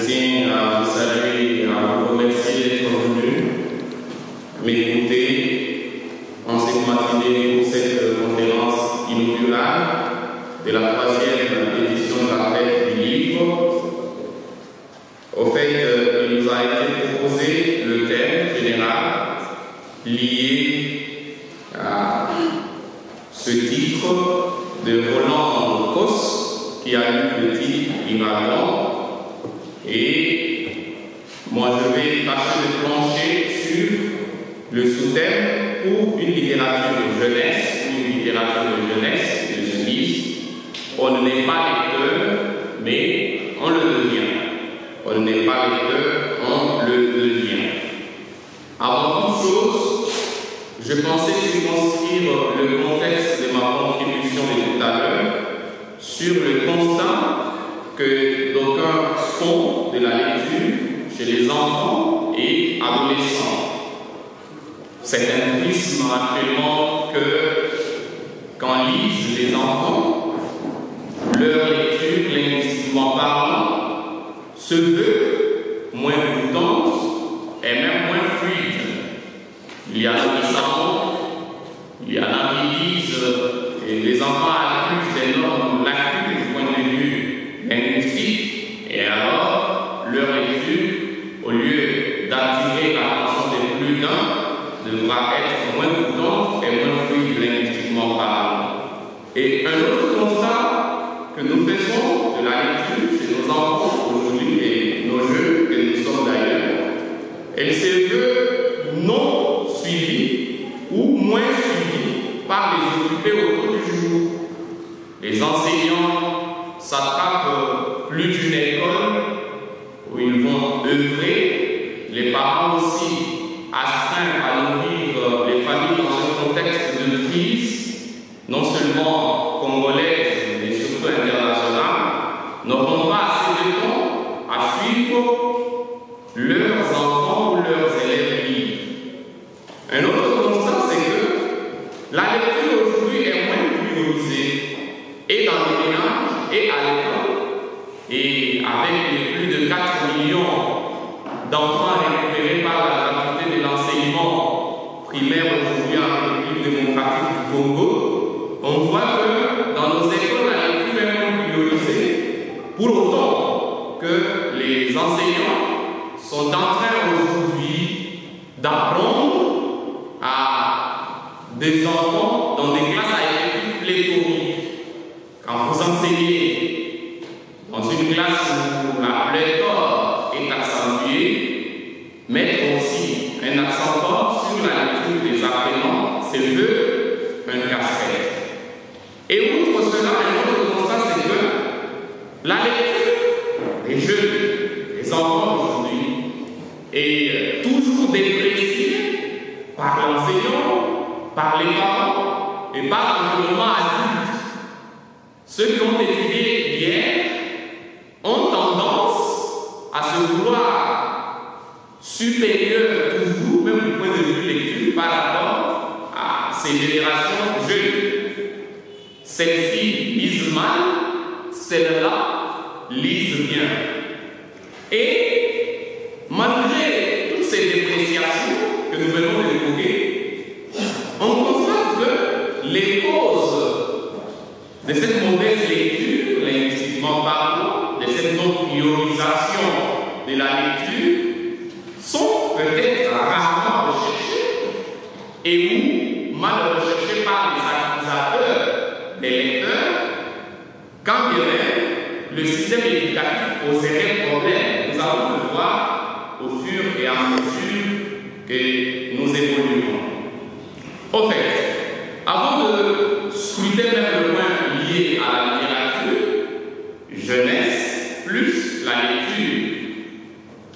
tiens à vous saluer et à vous remercier d'être venus m'écouter en cette matinée pour cette conférence inaugurale de la 3e édition de la fête du livre. Au fait, il nous a été proposé le thème général lié à ce titre de Roland Kos qui a eu le titre Iranian. Et moi je vais tâcher de plancher sur le sous-thème pour une littérature de jeunesse, de jeunesse. On n'est pas lecteur, mais on le devient. On n'est pas lecteur, on le devient. Avant toute chose, je pensais circonscrire le contexte de ma contribution de tout à l'heure sur le constat que d'aucuns font de la lecture chez les enfants et adolescents. C'est un prisme actuellement que quand lisent les enfants, leur lecture, linguistiquement parlant, se veut moins coûtante et même moins fluide. Il y a ceux qui s'en il y en a qui disent et les enfants accusent d'énormes lacunes du point de vue linguistique, et alors leur lecture, au lieu d'attirer l'attention des plus d'un, devra être moins coûtante et moins fluide linguistiquement parlant. Et un autre constat que nous faisons de la lecture chez nos enfants aujourd'hui et nos jeunes que nous sommes d'ailleurs, elle se veut non suivie ou moins suivie par les occupés autour du jour. Les enseignants s'attrapent plus d'une école où ils vont œuvrer, les parents aussi astreints à nourrir les familles dans un contexte de crise, non seulement congolaise mais surtout internationale, n'auront pas assez de temps à suivre leurs enfants ou leurs élèves libres. Un autre constat, c'est que la lecture aujourd'hui est moins priorisée, et dans les ménages, et à l'école, et avec les plus de 4 millions d'enfants récupérés par la gratuité de l'enseignement primaire aujourd'hui en République démocratique du Congo, on voit que dans nos écoles, la lecture est moins priorisée, pour autant que les enseignants sont en train aujourd'hui d'apprendre à des enfants dans des classes à effectifs pléthoriques. Quand vous enseignez dans une classe où la pléthore est accentuée, mettre aussi un accent fort sur la lecture des apprenants, c'est un casse-tête. Et outre cela, un autre constat, c'est que la lecture des jeunes, des enfants aujourd'hui, est toujours dépréciée par l'enseignant, par les parents et par l'environnement adulte. Ceux qui ont étudié hier ont tendance à se vouloir supérieurs toujours, même du point de vue lecture, par rapport à ces générations jeunes. Celles-ci lisent mal, celles-là lisent bien. Et malgré toutes ces dépréciations que nous venons d'évoquer, on constate que les causes de cette mauvaise lecture, linguistiquement parlant, de cette non-priorisation de la lecture, sont peut-être rarement recherchées et ou mal recherchées par les accusateurs des lecteurs, quand bien même le système éducatif poserait problème. Nous allons le voir au fur et à mesure que nous évoluons. Au fait, avant de scruter même le point lié à la littérature, jeunesse plus la lecture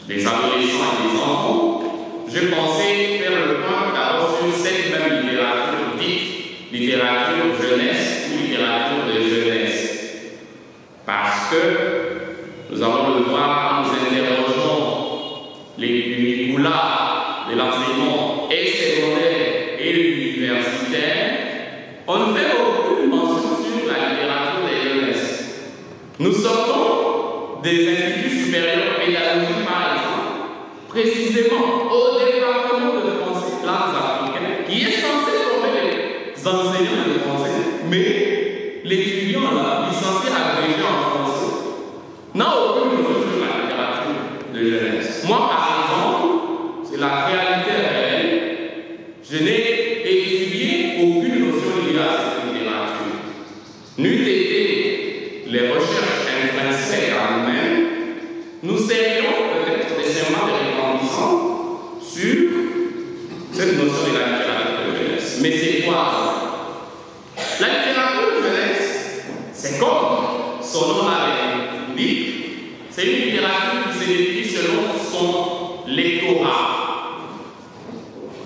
des adolescents et des enfants, je pensais faire le point d'abord sur cette même littérature dite littérature jeunesse ou littérature de jeunesse. Parce que nous allons le voir quand nous interrogeons les curricula de l'enseignement et secondaire et universitaire, on ne fait aucune mention sur la littérature des jeunesses. Nous sortons des instituts supérieurs pédagogiques précisément au département de français langues africaines, qui est censé former les enseignants de français, mais l'étudiant là, licencié agrégé en français, n'a aucune notion sur la littérature de jeunesse. Moi, par exemple, c'est la réalité réelle, je n'ai étudié aucune notion liée à cette littérature. N'eût été les recherches intrinsèques à nous-mêmes, nous serions peut-être des serments de répandition sur cette notion de la littérature de jeunesse. Mais c'est quoi? La littérature de jeunesse, c'est comme son nom l'indique, c'est une littérature qui se définit selon son lectorat.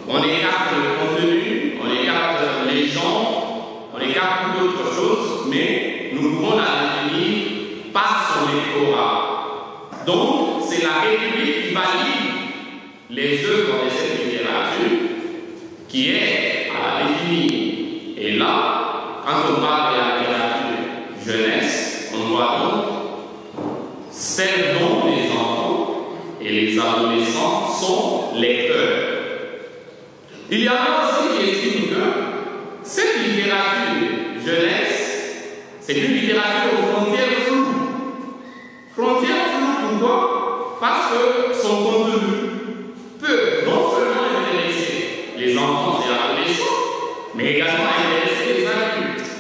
On écarte le contenu, on écarte les gens, on écarte toute autre chose, mais nous pouvons la définir par son lectorat. Donc, c'est la République qui valide les œuvres de cette littérature qui est à la définir. Et là, quand on parle de la littérature jeunesse, on voit donc celle dont les enfants et les adolescents sont lecteurs. Il y en a aussi qui estiment que cette littérature jeunesse, c'est une littérature aux frontières floues. Frontières floues, pourquoi? Parce que son contenu peut non seulement intéresser les enfants et les adolescents, mais également intéresser les adultes.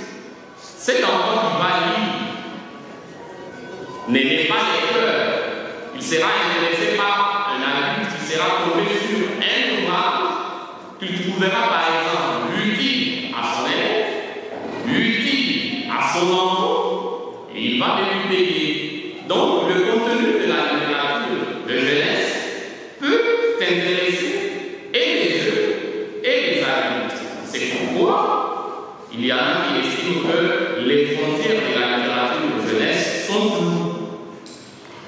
Cet enfant qui va lire n'est pas lecteur. Il sera intéressé par un adulte qui sera tombé sur un ouvrage qu'il trouvera par exemple utile à son élève, utile à son enfant, et il va lui payer. Donc le contenu de la littérature de jeunesse peut intéresser et les jeunes et les adultes. C'est pourquoi il y en a qui estiment que les frontières de la littérature de jeunesse sont floues.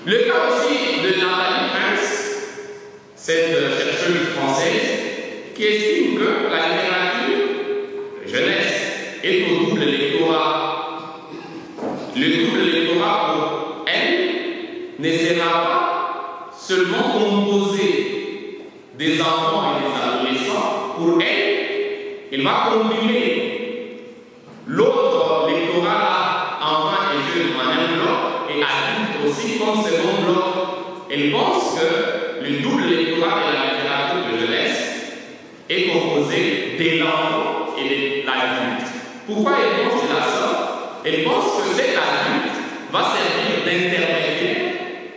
Le cas aussi de Nathalie Prince, cette chercheuse française, qui estime que la littérature jeunesse est au double lectorat. Le double lectorat pour elle ne sera pas seulement composé des enfants et des adolescents. Pour elle, il va combiner l'autre lectorat, enfants et jeunes en un bloc, et adultes aussi comme second bloc. Elle pense que le double lectorat de la littérature de jeunesse est composé de l'enfant et de l'adulte. Pourquoi elle pense de la sorte? Elle pense que cet adulte va servir d'intermédiaire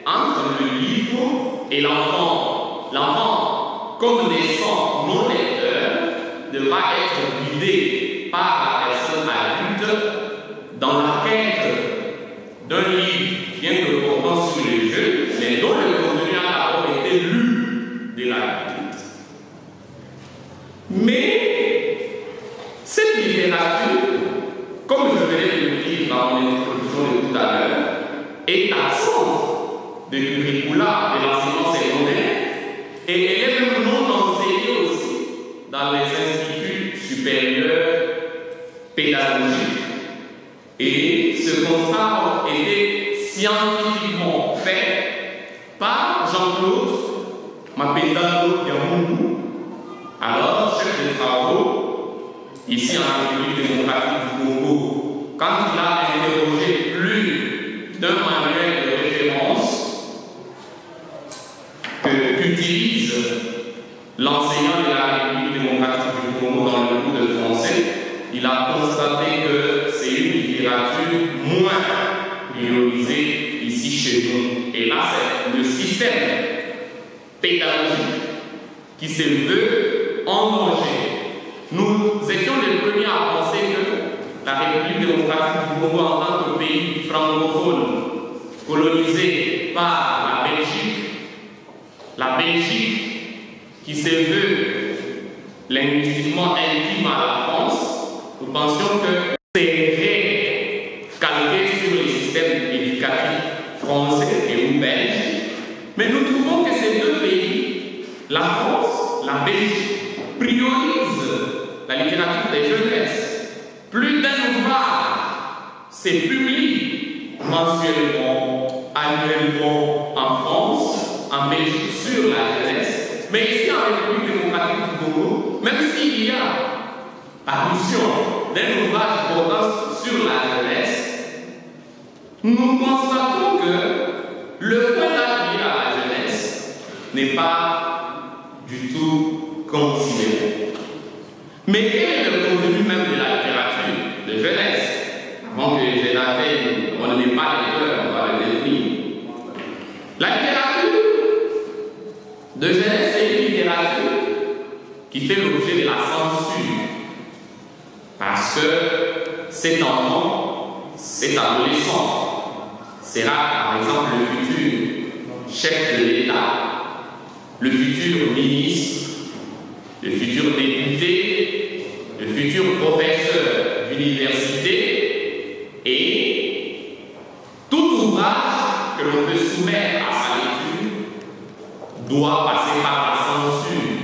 entre le livre et l'enfant. L'enfant, comme naissant non lecteur, devra être guidé par la personne adulte dans la quête d'un livre bien que portant sur les jeux, mais dont le contenu a d'abord été lu de l'adulte. Mais cette littérature, comme je venais de le dire dans mon introduction de tout à l'heure, est absente de curricula de l'enseignement secondaire et elle est même non enseignée aussi dans les instituts supérieurs pédagogiques. Et ce constat a été scientifiquement fait par Jean-Claude Mapendalo Yamoundou, alors chef de travaux ici en République démocratique du Congo, quand il a interrogé plus d'un manuel de référence qu'utilise l'enseignant de la République démocratique du Congo dans le cours de français, il a constaté que c'est une littérature moins priorisée ici chez nous. Et là, c'est le système pédagogique qui se veut en danger. Nous étions les premiers à penser que la République démocratique du Congo, en tant que pays francophone colonisé par la Belgique qui se veut linguistiquement intime à la France, nous pensions que c'est calqué sur le système éducatif français et ou belge. Mais nous trouvons que ces deux pays, la France, la Belgique, priorisent la littérature des jeunesses. Plus d'un ouvrage s'est publié mensuellement, annuellement en France, en Belgique sur la jeunesse. Mais ici, en République démocratique du Congo, même s'il y a parution d'un ouvrage portant sur la jeunesse, nous constatons que le point d'appuyer à la jeunesse n'est pas du tout considéré. Mais quel est le contenu même de la littérature de jeunesse? Avant que je l'appelle, on n'est pas lecteur, on va le définir. La littérature de jeunesse est une littérature qui fait l'objet de la censure. Parce que cet enfant, cet adolescent, sera par exemple le futur chef de l'État, le futur ministre, le futur député, le futur professeur d'université, et tout ouvrage que l'on peut soumettre à sa lecture doit passer par la censure,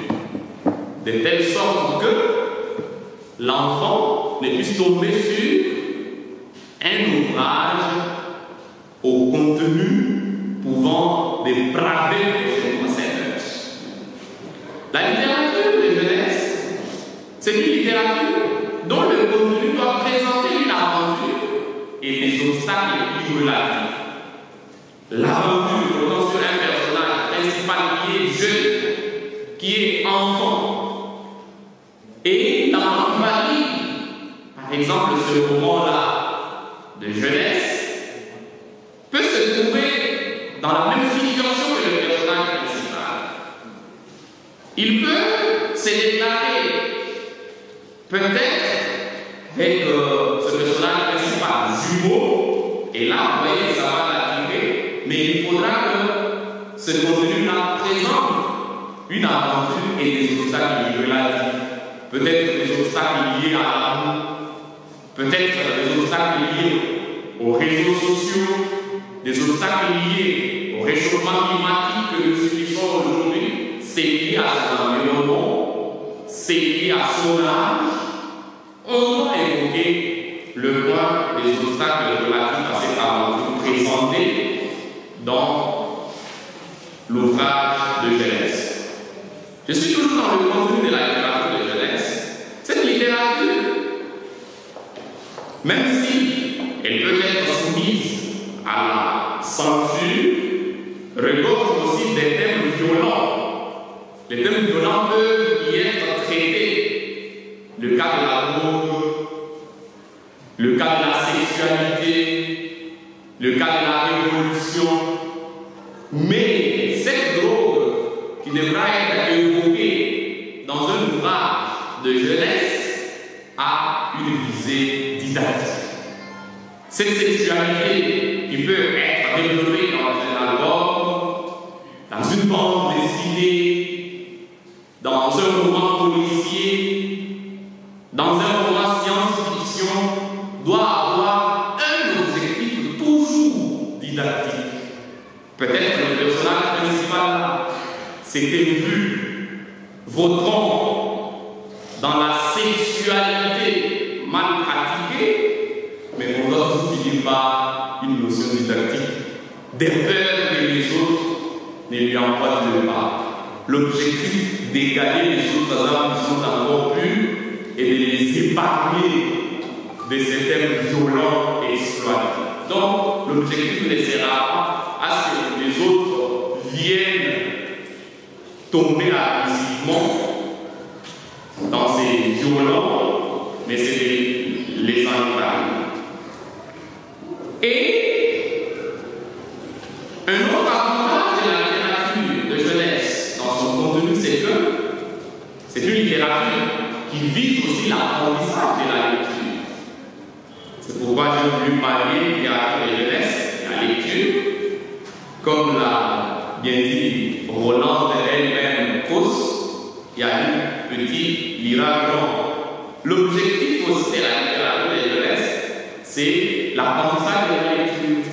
de telle sorte que l'enfant ne puisse tomber sur un ouvrage au contenu pouvant dépraver ses mœurs. La littérature de jeunesse, c'est une littérature dont le contenu doit présenter une aventure et des obstacles relatifs. L'aventure portant sur un personnage principal qui est jeune, qui est enfant, et dans l'enfant par exemple, ce roman-là de jeunesse peut se trouver dans la même situation que le personnage principal. Il peut se déclarer peut-être avec ce personnage principal jumeau, et là, vous voyez, ça va l'attirer, mais il faudra que ce contenu-là présente une aventure et des obstacles relatifs. Peut-être des obstacles liés à l'amour, peut-être des obstacles liés aux réseaux sociaux, des obstacles liés au réchauffement climatique que nous subissons aujourd'hui. C'est lié à son environnement, c'est lié à son âge. On doit évoquer le point des obstacles relatifs à cette aventure présentée dans l'ouvrage de jeunesse. Je suis toujours dans le contenu de la littérature de jeunesse. Cette littérature, même si elle peut être soumise à la censure, regorge aussi des thèmes violents. Les thèmes violents peuvent y être traités. Le cas de la drogue, le cas de la sexualité, le cas de la révolution. Mais cette drogue qui devra être évoquée dans un ouvrage de jeunesse a une visée didactique. Cette sexualité qui peut être développée dans un album, dans une bande dessinée, dans un roman policier, dans un roman science-fiction, doit avoir un objectif toujours didactique. Peut-être le personnage principal s'était vu vautrant dans la sexualité mal pratiquée, mais on doit finir par une notion didactique des peurs que les autres ne lui empoignent pas. L'objectif d'égaler les autres âmes qui sont encore pures et de les épargner de ces thèmes violents et exploités. Donc, l'objectif ne sera pas à ce que les autres viennent tomber abusivement dans ces violents, mais c'est de les encadrer. Et un autre avantage de la littérature de jeunesse dans son contenu, c'est que c'est une littérature qui vise aussi l'apprentissage de la lecture. C'est pourquoi j'ai voulu parler de littérature de jeunesse, la lecture, comme l'a bien dit Rolande elle-même Causse, il y a eu petit, lira grand. L'objectif aussi de la littérature de jeunesse, c'est l'apprentissage de la lecture.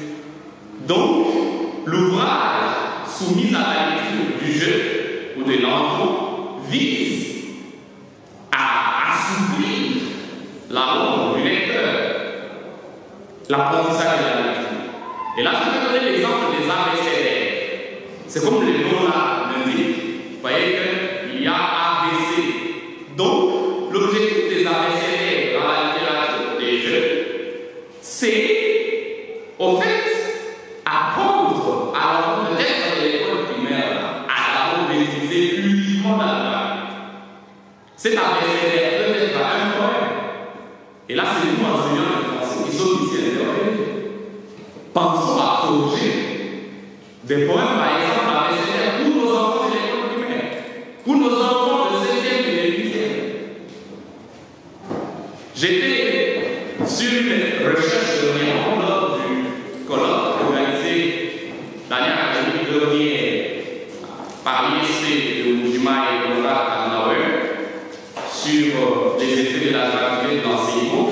Donc, l'ouvrage soumis à la lecture du jeune ou de l'enfant vise à assouplir la langue du lecteur, l'apprentissage de la lecture. Et là, je vais donner l'exemple des abécédaires. C'est comme le nom là l'indique. Vous voyez, voyez qu'il y a ABC. Donc, l'objectif des abécédaires dans la littérature des jeunes, c'est, au fait, apprendre à peut-être de l'école primaire, à la maîtriser uniquement dans la langue. Cet abécédaire peut être un poème. Et là, c'est nous, enseignants de français, qui sommes ici intervenus. Pensons à forger des poèmes, par exemple, abécédaires pour nos enfants de l'école primaire, pour nos enfants de 7e et de 8e. J'étais sur une recherche de Léon lors du colloque organisé l'année académique dernière par l'ISP de Mujima et Konrad Adenauer sur les effets de la gratuité de l'enseignement.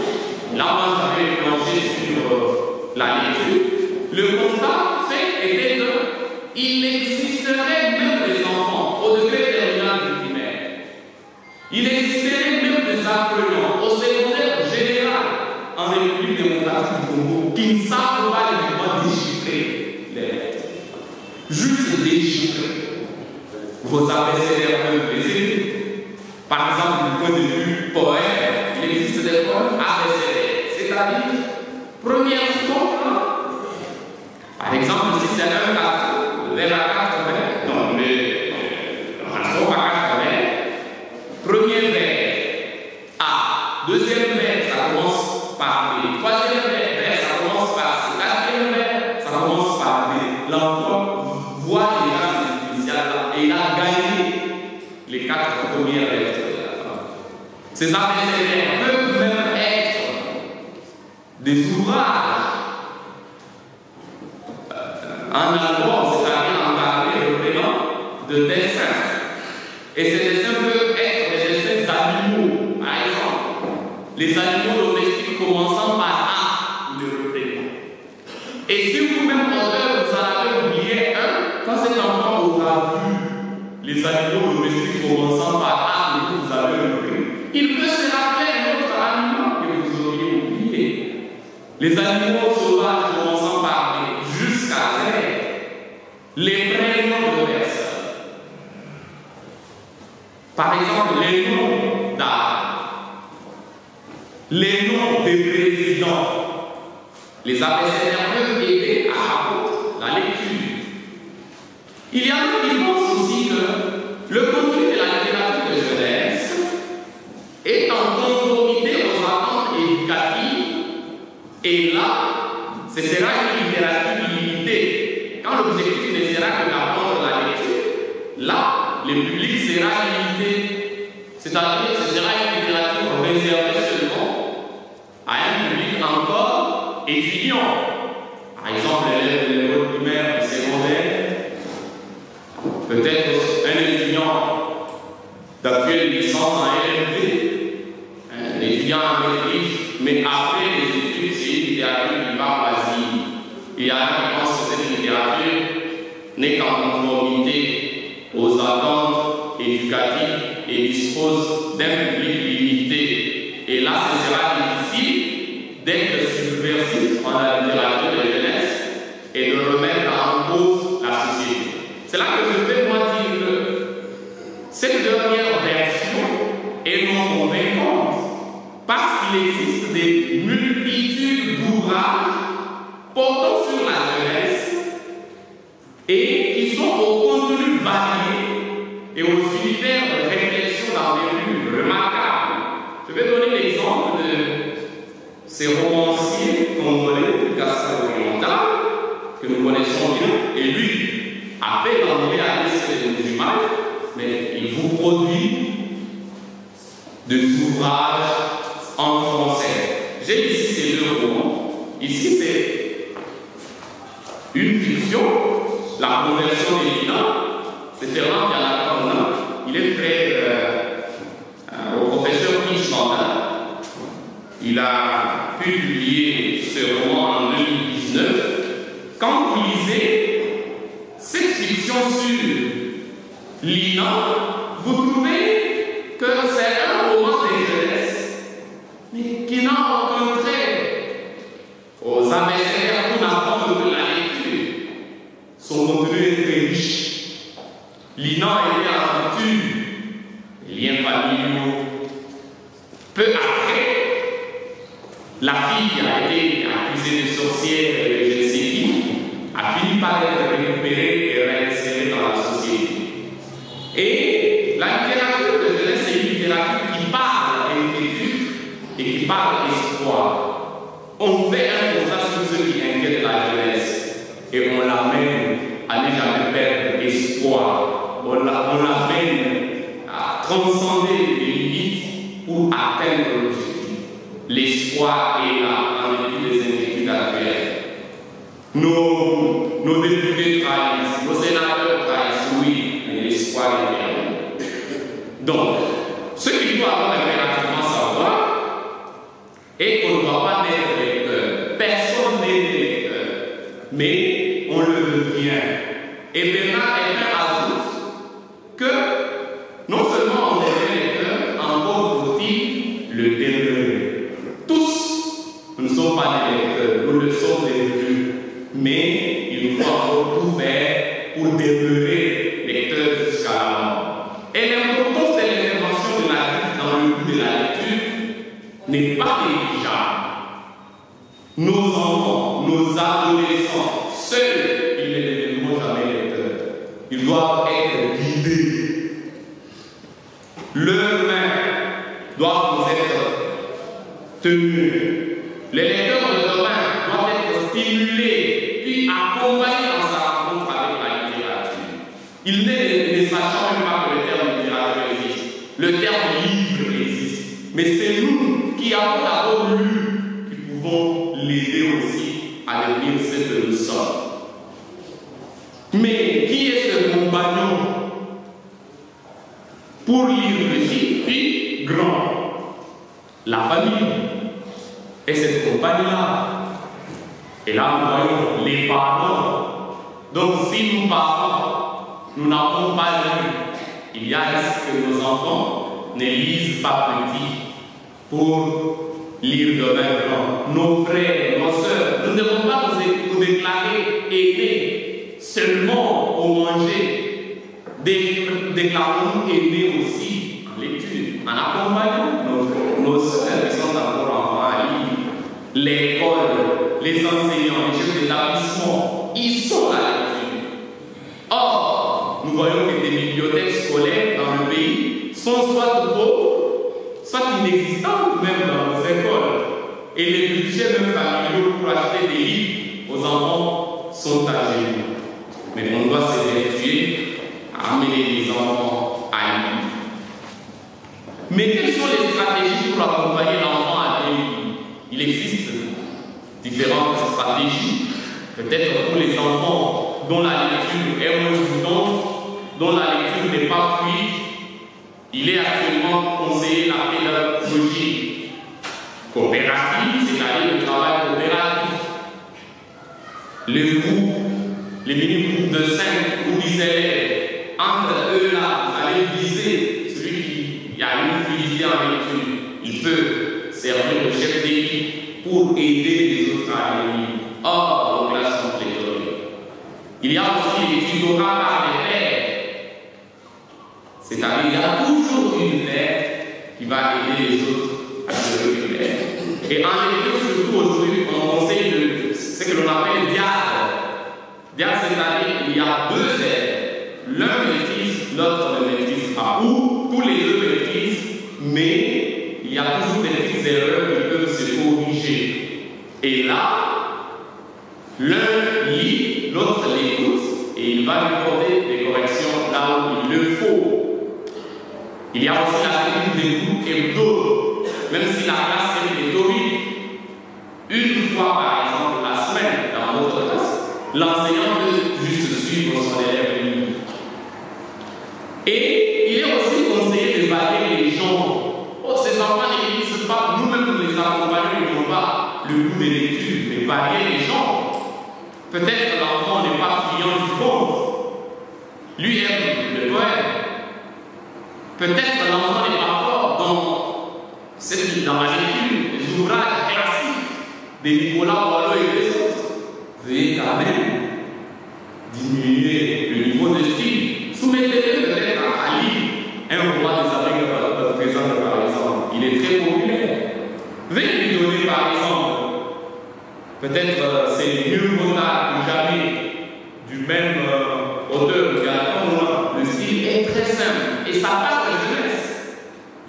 Là, moi, j'avais plongé sur la lecture. Le constat fait était qu'il existerait même des enfants au degré terminal du primaire. Il existerait même des apprenants au secondaire général en République démocratique du Congo qui ne savent pas vraiment déchiffrer les lettres. Juste déchiffrer. Vos abécédaires peuvent les aider. Par exemple, du point de vue poème, il existe des poèmes abécédaires, c'est-à-dire première strophe. Par exemple, si c'est un 4, vers la 80, donc la strophe à 80, premier vers A, deuxième vers, ça commence par B, troisième vers, ça commence par C, quatrième vers, ça commence par D. L'enfant voit déjà ces initiales-là et il a gagné les 4 premières lettres de la phrase. Ces abécédaires peuvent même être des ouvrages en allemand, c'est-à-dire en parler reprenant de dessins. Et ces dessins peuvent être des dessins d'animaux, par exemple. Les animaux domestiques commençant par A, le reprenant. Et si vous-même, auteur, vous en avez oublié un, quand cet enfant aura vu les animaux domestiques commençant par A, et que vous avez repris, il peut se rappeler un autre animal que vous auriez oublié. Les animaux sauvages commençant par B, jusqu'à Z, les prénoms de personnes. Par exemple, les noms d'arbres, les noms des présidents. Les abécédaires peuvent aider à apprendre la lecture. Il y a d'autres qui pensent aussi que le contenu de la littérature de jeunesse est en conformité aux attentes éducatives. Et là, ce sera une littérature limitée. Quand l'objectif ne sera que d'apprendre la lecture, là, le public sera limité. C'est-à-dire que ce sera une littérature réservée seulement à un public encore étudiant. Par exemple, l'élève de l'école primaire et secondaire, peut-être un étudiant d'actuelle licence en LMD, un étudiant en maîtrise, mais après les études, c'est une littérature qui va choisir. Il y a qui pensent que cette littérature n'est qu'en conformité aux attentes éducatives et dispose d'un public limité. Et là, ce sera difficile d'être subversif en la littérature de jeunesse et de remettre en cause la société. C'est là que je vais moi dire que cette dernière version est non convaincante parce qu'il existe des multitudes d'ouvrages portant sur la jeunesse et qui sont au contenu varié et aux univers de réflexion d'envergure remarquables. Je vais donner l'exemple de ces romanciers congolais du Kasai oriental que nous connaissons bien, et lui a fait l'anglais à l'ISP de Mujima, mais il vous produit des ouvrages en français. J'ai ici ces deux romans. Ici, c'est une fiction, la conversion des Linas. C'est Fernand Pianata. Il est frère au professeur Kishmanda. Il a publié ce roman en 2019. Quand vous lisez cette fiction sur l'INA, vous trouvez que c'est un roman de jeunesse, mais qui n'a aucun trait aux abécédaires pour n'apprendre que la lecture. Son contenu est très riche. Lina était en rupture, les liens familiaux. Peu après, la fille qui a été accusée de sorcière et de je ne sais qui a fini par être récupérée et réinsérée dans la société. Et la littérature de jeunesse, c'est une littérature qui parle d'inquiétude et qui parle d'espoir. On fait un constat sur ce qui inquiète la jeunesse et on l'amène à ne jamais perdre espoir. On l'amène à transcender les limites pour atteindre l'objectif. L'espoir est là en dépit des inquiétudes actuelles. Nos députés trahissent, nos sénateurs trahissent, oui, mais l'espoir est perdu. Donc, ce qu'il faut avoir impérativement savoir est qu'on ne doit pas naître lecteur. Personne n'est lecteur, mais on le devient. Et Bernard Herrmann ajoute que non seulement on devient lecteur, encore faut-il le demeurer. Tous, nous ne sommes pas des lecteurs, nous le sommes devenus, mais il nous faut encore tout faire pour demeurer lecteurs jusqu'à la mort. Et l'importance de l'intervention de l'adulte dans le but de la lecture n'est pas négligeable. Nos enfants, nos adolescents, seuls, ils ne deviendront jamais lecteurs. Ils doivent être guidés. Leurs mains doivent nous être tenues. Les lecteurs de demain doivent être stimulés, puis accompagnés dans sa rencontre avec la littérature. Il n'est ne sachant même pas que le terme littérature existe. Le terme livre existe. Mais c'est nous qui avons d'abord lu qui pouvons l'aider aussi à devenir ce que nous sommes. Mais qui est ce compagnon pour lire petit puis grand? La famille. Et cette compagnie-là, et là nous voyons les parents. Donc si nous parents, nous n'avons pas lu, il y a risque que nos enfants ne lisent pas petit pour lire demain grand. Nos frères, nos sœurs, nous ne devons pas nous déclarer aînés seulement au manger. Déclarons-nous aînés aussi en lecture, en accompagnant nos frères, nos sœurs qui sont encore enfants à lire. L'école, les enseignants, les chefs d'établissement, ils sont à la lecture. Or, nous voyons que des bibliothèques scolaires dans le pays sont soit pauvres, soit inexistantes même dans nos écoles. Et les budgets même familiaux pour acheter des livres aux enfants sont à genoux. Mais on doit s'évertuer à amener les enfants à lire. Mais quelles sont les stratégies pour accompagner l'enfant à lire? Il existe différentes stratégies, peut-être pour les enfants dont la lecture est moins évidente, dont la lecture n'est pas fluide. Il est actuellement conseillé la pédagogie coopérative, c'est-à-dire le travail coopératif. Les groupes, les mini-groupes de 5 ou 10 élèves, entre eux là, vous allez viser celui qui a une fluidité en lecture. Il peut servir de chef d'équipe pour aider les autres à lire. Or, nos classes sont pléthoriques. Il y a aussi les tutorats par les pairs. C'est-à-dire qu'il y a toujours une mère qui va aider les autres à se récupérer. Et en lecture, surtout aujourd'hui, on conseille ce que l'on appelle diade. Diade, c'est-à-dire qu'il y a 2 aides. L'un maîtrise, l'autre ne maîtrise pas. Ou tous les 2 maîtrisent, mais il y a toujours des petites erreurs qui peuvent se corriger. Et là, l'un lit, l'autre l'écoute, et il va lui porter des corrections là où il le faut. Il y a aussi la technique des groupes hebdo, même si la classe est pléthorique. Une fois par exemple la semaine dans votre classe, l'enseignant peut juste suivre son élève libre. Et il est aussi conseillé de varier les gens. Oh, ces enfants ne lisent pas, nous-mêmes nous les accompagnons, ils n'ont pas le goût des lectures, mais varier les gens. Peut-être que l'enfant n'est pas friand du conte. Lui aime le poème. Peut-être que l'enfant n'est pas fort dans la lecture, les ouvrages classiques de Nicolas Boileau et les autres. Veuillez quand même diminuer le niveau de style. Soumettez Peut-être c'est mieux vaut tard que jamais, du même auteur qui attend. Le style est très simple et ça passe de jeunesse.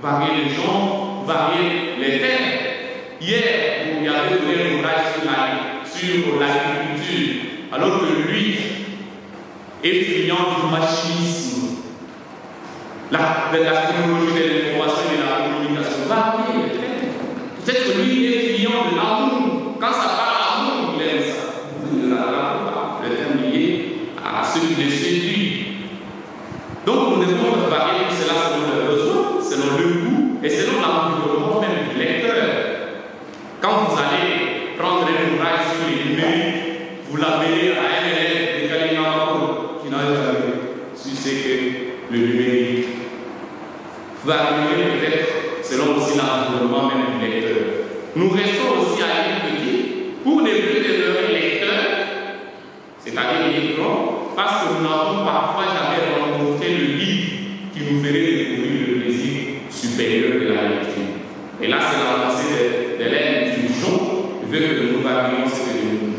Varier les gens, varier les thèmes. Hier, il y avait donné un ouvrage sur l'agriculture, alors que lui est friand du machinisme. La technologie de l'information et de la communication. Varier les thèmes. Peut-être que lui est friand de l'amour. Quand ça parle d'amour, il aime ça. Le thème lié à ce qui les séduit. Donc nous devons varier tout cela selon le besoin, selon le goût et selon l'environnement même du lecteur. Quand vous allez prendre un ouvrage sur les numériques, vous l'amenez à un élève de Kalinamako qui n'a jamais su ce que le numérique varier peut-être selon aussi l'environnement même du lecteur. Nous restons aussi à lire petit pour ne plus demeurer lecteurs, c'est-à-dire librons, parce que nous n'avons parfois jamais rencontré le livre qui nous ferait découvrir le plaisir supérieur de la lecture. Et là, c'est la pensée d'Hélène Turgeon, veut que nous varions ce que nous.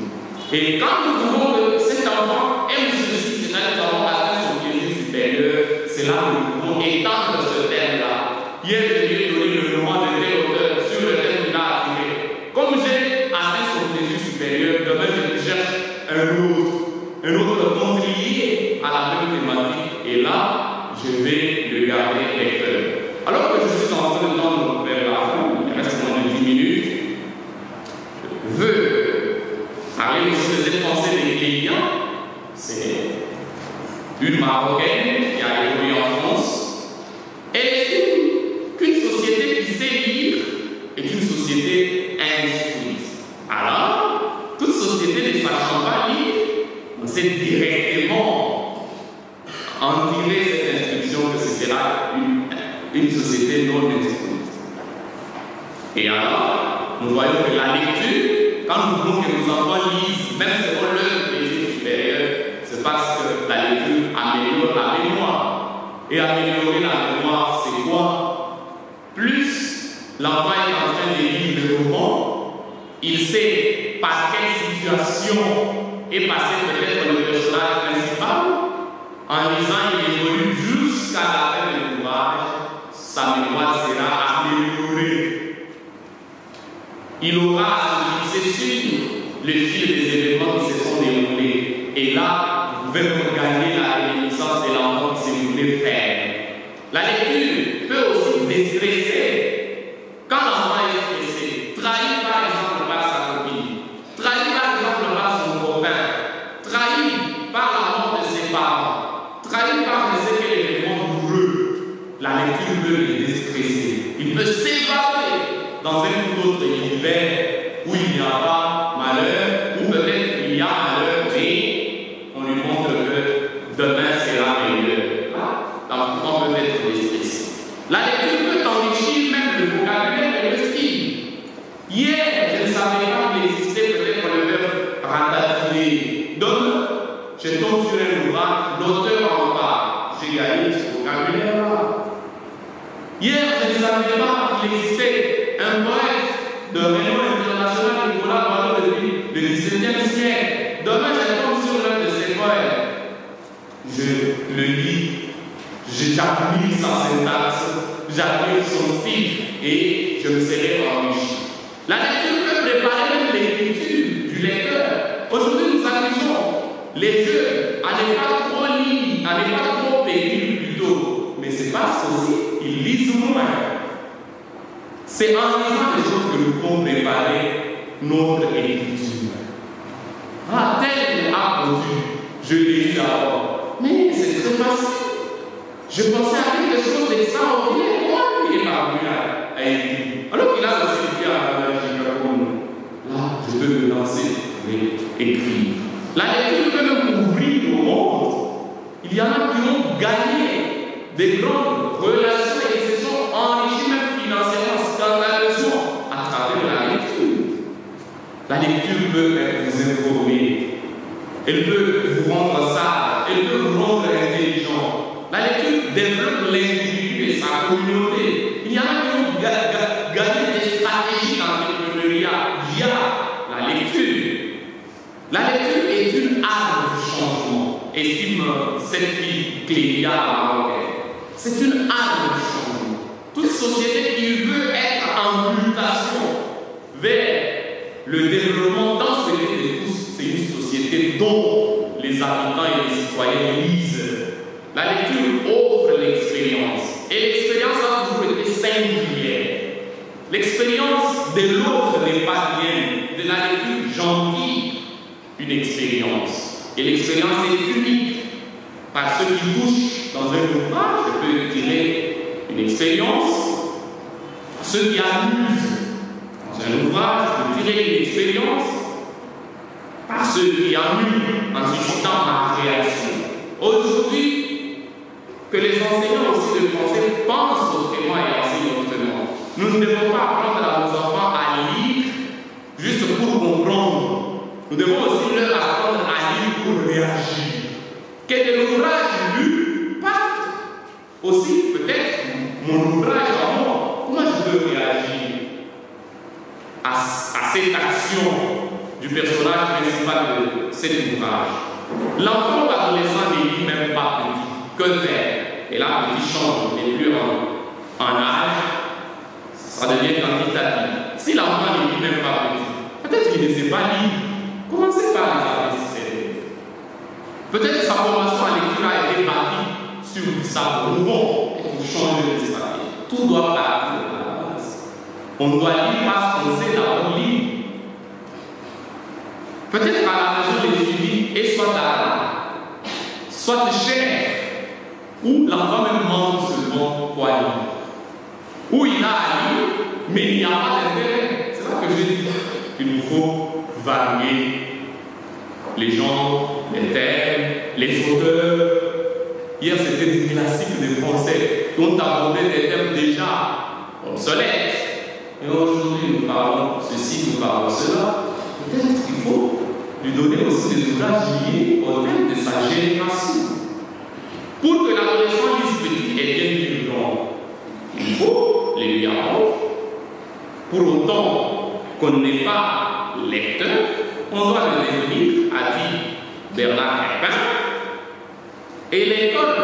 Et quand nous trouvons que cet enfant aime ceci, c'est-à-dire que nous avons atteint son plaisir supérieur, c'est là que nous pouvons étendre ce terme-là. Hier, je lui ai donné le roman de tel auteur sur le thème qu'il a attiré. Comme j'ai atteint son plaisir supérieur, demain je cherche un autre conte lié à la même thématique. Et là, je vais le garder lecteur. Alors que je suis en train de tendre vers la fin, il reste moins de 10 minutes, je veux parler aussi de cette pensée des clients. C'est une Marocaine qui a évolué en France. Elle estime qu'une société qui sait lire est une société instruite. Alors, toute société ne sachant pas lire, on sait directement en tirer cette instruction que ce sera une société non instruite. Et alors, nous voyons que la lecture, quand nous voulons que nos enfants lisent, même selon leur plaisir supérieur, c'est parce que la lecture améliore la mémoire. Et améliorer la mémoire, c'est quoi? Plus l'enfant est en train de lire le roman, il sait par quelle situation est passé peut-être le personnage principal. En lisant, il évolue jusqu'à la fin de l'ouvrage, sa mémoire sera améliorée. Il aura à se fixer sur le fil des événements qui se sont déroulés. Et là, vous pouvez gagner la réminiscence de l'enfant qui s'est voulu faire. La lecture peut aussi déstresser. Quand l'enfant est stressé, trahi par exemple par sa copine, trahi par exemple par son copain, trahi par la mort de ses parents, trahi par je sais quel événement douloureux, la lecture peut le déstresser. Il peut s'évader dans un tout autre univers où il n'y a pas malheur, ou peut-être il y a malheur, mais on lui montre que demain sera meilleur. L'enfant peut être déstressé. La lecture peut enrichir même le vocabulaire et le style. Hier, je ne savais pas qu'il existait peut-être le verbe ratatiner. Donc, je tombe sur un ouvrage, l'auteur en parle. J'ai gagné ce vocabulaire-là. Hier, je ne savais pas qu'il existait un poète de renom international, Nicolas Boileau, depuis le XVIIe siècle. Demain, je tombe sur l'un de ses poèmes. Je le lis, j'admire sa syntaxe, j'admire son style et je me serai enrichi. La lecture peut préparer même l'écriture du lecteur. Aujourd'hui, nous accusons les jeunes à ne pas trop lire, à ne pas trop écrire plutôt. Mais c'est parce qu'ils lisent moins. C'est en lisant les choses que nous pouvons préparer notre écriture. Ah, tel a produit, je l'ai lu d'abord. Mais c'est très facile. Je pensais à quelque chose d'extraordinaire. Moi, il est parvenu à écrire. Alors qu'il a aussi à la là, je peux me lancer et écrire. La lecture peut même ouvrir le monde. Il y en a qui ont gagné des grandes relations et qui se sont enrichis même financièrement, scandaleusement, à travers la lecture. La lecture peut vous informer. Elle peut vous rendre sage. Elle peut vous rendre intelligent. La lecture développe l'individu et sa communauté. Il y en a qui ont gagné des stratégies d'entrepreneuriat via la lecture. estime cette fille Clélia marocaine. C'est une arme de changement. Toute société qui veut être en mutation vers le développement dans ce pays de tous, c'est une société dont les habitants et les citoyens lisent. La lecture offre l'expérience. Et l'expérience a toujours été singulière. L'expérience de l'autre n'est pas rien. De la lecture, j'en dis une expérience. Et l'expérience est unique. Par ceux qui touchent dans un ouvrage, je peux tirer une expérience. Par ceux qui amusent dans un ouvrage, je peux tirer une expérience. Par ceux qui amusent en suscitant ma création. Aujourd'hui, que les enseignants aussi de français pensent autrement et enseignent autrement. Nous ne devons pas apprendre à nos enfants à lire juste pour comprendre. Nous devons aussi leur apprendre à lire pour réagir. Que de l'ouvrage lu parte aussi peut-être mon ouvrage à moi. Comment je peux réagir à cette action du personnage principal de cet ouvrage? L'enfant ou l'adolescent ne lit même pas petit. Que faire? Et là, petit change, n'est plus en âge, ça devient quantitatif. Si l'enfant ne lit même pas petit, peut-être qu'il ne sait pas lire. Commencez par les ABC. Peut-être que sa formation à lecture a été bâtie sur du savoir. Bon, il faut changer de stratégie. Tout doit partir de la base. On doit lire parce qu'on sait d'abord lire. Peut-être à la maison, les suivis et soit d'art, soit cher. Où l'enfant même manque seulement pour lire. Où il a à lire, mais il n'y a pas d'intérêt. C'est là que je dis qu'il nous faut varier les genres, les thèmes, les auteurs. Hier, c'était des classiques de français qui ont abordé des thèmes déjà obsolètes. Et aujourd'hui, nous parlons ceci, nous parlons cela. Peut-être qu'il faut lui donner aussi des ouvrages liés au thème de sa génération. Pour que l'adolescent lise petit et bien lire grand, il faut les lui apprendre. Pour autant qu'on n'est pas lecteur, on doit le devenir, a dit Bernard Herpin. Et l'école,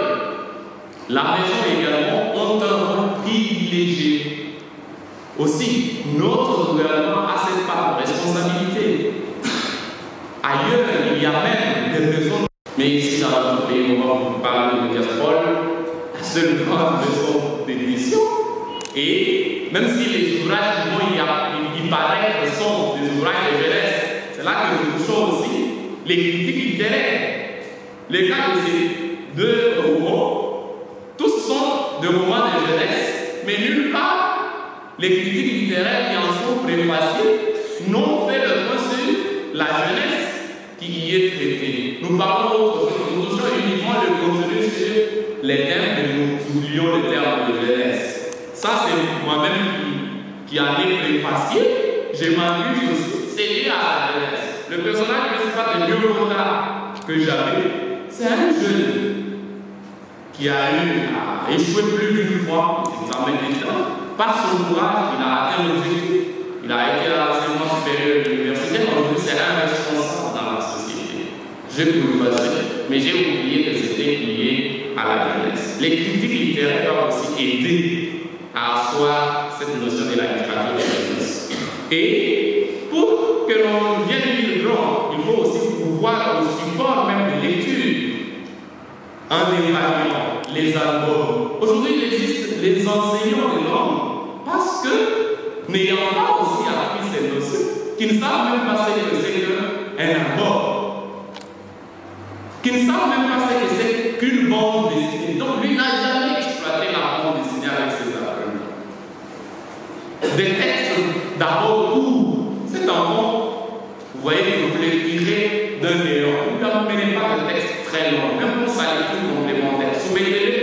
la maison également, ont un rôle privilégié. Aussi, notre gouvernement a cette part de responsabilité. Ailleurs, il y a même des maisons. Mais ici, dans notre pays, on va parler de Médiaspol, la seule grande maison d'édition. Et même si les ouvrages qui vont y paraître sont des ouvrages de jeunesse, c'est là que nous touchons aussi les critiques littéraires. Les cas de ces deux romans, tous sont des romans de jeunesse, mais nulle part les critiques littéraires qui en sont préfacées n'ont fait le point sur la jeunesse qui y est traitée. Nous parlons autre chose, nous touchons uniquement le contenu sur les thèmes, mais nous oublions les termes de jeunesse. Ça, c'est moi-même qui en ai préfacé. Je m'amuse aussi, c'est lié à la jeunesse. Le personnage principal de mieux retard que j'avais, c'est un jeune qui a eu à échouer plus d'une fois aux examens d'État. Par son courage, il a atteint l'objectif. Il a été à l'enseignement supérieur de l'université. Aujourd'hui, c'est un responsable dans la société. Je peux le passer, mais j'ai oublié que c'était lié à la jeunesse. Les critiques littéraires doivent aussi aider à asseoir cette notion de la littérature de jeunesse. Et pour que l'on vienne lire grand, il faut aussi pouvoir au support même de lecture, en évaluant les albums. Aujourd'hui, il existe les enseignants de langue, parce que, n'ayant pas aussi appris ces notions, qui ne savent même pas ce que c'est qu'un album, qui ne savent même pas ce que c'est qu'une bande dessinée. Donc, lui n'a jamais exploité la bande dessinée avec ses apprenants. Des textes d'abord courts. Cet enfant, vous voyez que vous voulez tirer d'un néant. Vous n'amenez pas de texte très long, même pour sa lecture complémentaire. Soumettez-le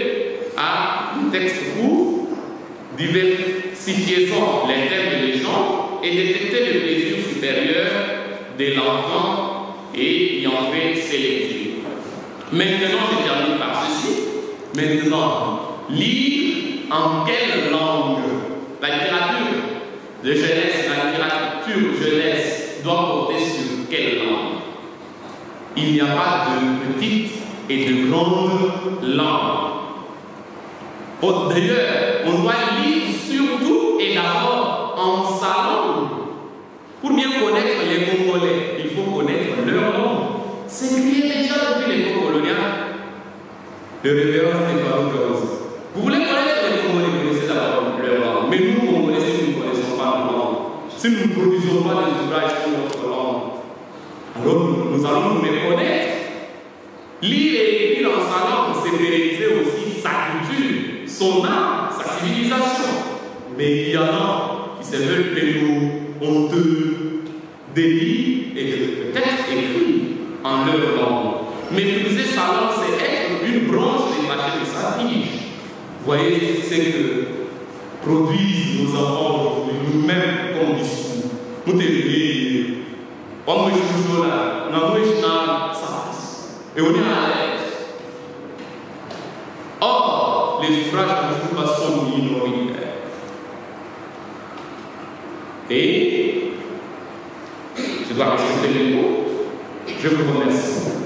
à un texte court, diversifiez-en les thèmes de légende et détectez le plaisir supérieur de l'enfant et y en fait ses lectures. Maintenant, je termine par ceci. Maintenant, lire en quelle langue? La littérature de jeunesse, la littérature jeunesse doit porter sur quelle langue? Il n'y a pas de petite et de grandes langues. D'ailleurs, on doit lire surtout et d'abord en sa langue. Pour bien connaître les Congolais, il faut connaître leur langue. C'est crié déjà depuis l'époque coloniale. Le révérend Stéphane Jones. Vous voulez connaître les Congolais, vous connaissez d'abord leur langue. Mais nous, Congolais, si nous ne connaissons pas leur langue, si nous ne produisons pas des ouvrages sur notre langue, alors nous allons nous méconnaître. Lire et écrire en sa langue, c'est pérenniser aussi sa culture, son art, sa civilisation. Mais il y en a qui se veulent pénaux, honteux, délits et de peut-être écrire en leur langue. Maîtriser sa langue, c'est être une branche détachée de sa tige. Vous voyez ce que produisent nos enfants aujourd'hui, nous-mêmes comme discours. Nous devons moi, je suis toujours là, et on est à l'aise. Or, les ouvrages que nous passons sont minoritaires. Et je dois respecter les mots. Je vous remercie.